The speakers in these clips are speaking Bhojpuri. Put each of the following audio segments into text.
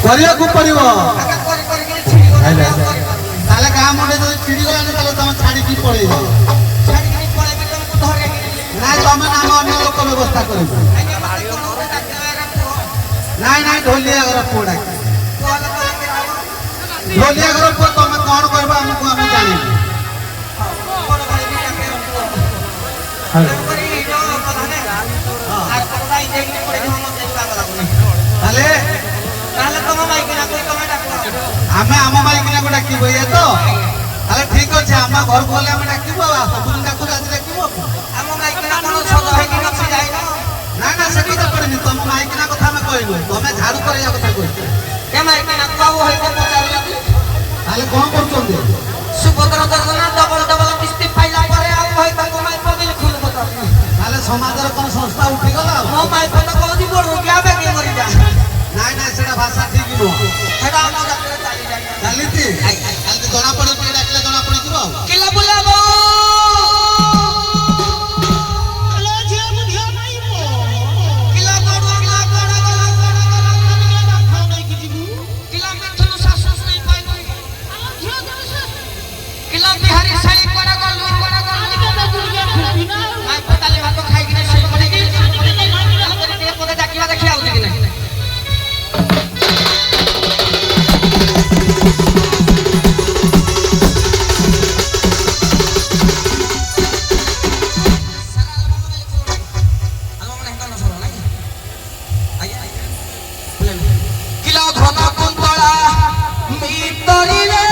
करिया को पड़िबो आगे कर के छिड़ी गला ताले गां मुंडे जो छिड़ी गला ने ताले तुम छाड़ी की पड़े छाड़ी के पड़े में तुमको धरे ना तुम नाम अन्य लोक व्यवस्था करिबो नहीं नहीं ढोलिया घर पोड़ा ढोलिया घर पो तुम कौन कहबा हमको हम जानी ताले ताले तुम माइक ना कोई तुम डाको आमे आम माइक ना को डाकिबो ये तो ताले ठीक अछि आमा घर खोले हम डाकिबो सब दिन डाकु आज डाकिबो हम माइक ना कोन सद है कि नछि जाय ना ना से तो पड़नी तुम माइक ना कथा में कहलो तुम झाड़ू करे या कथा कहलो के माइक ना काऊ है को पचारला ताले कोन करछोंदे सुभद्र दर्शन डबल डबल किस्ती फाइला परे आउ है को माइक पबिल खुल बता ताले समाजर कोन संस्था उठी गला मो माइक तो कोदी बड़ रुकिया बे के मरि जा ना ना सेटा भाषा ठीक नो हेडा हम जाके चाली जाय चालीती काल जणा पड़े पे डाकले जणा पड़ी जीवो किला बुलाबो बिहारी साली कोना गलु माय पताले भात खाइ कि नै सोइ पड़े कि दे पदे डाकिया देखि आउ कि नै किला धना कुंतला मितरी रे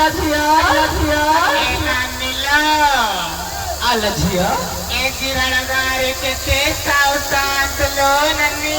आला झिया आला झिया ए गिरणगारे के साव सांत लो नन्नी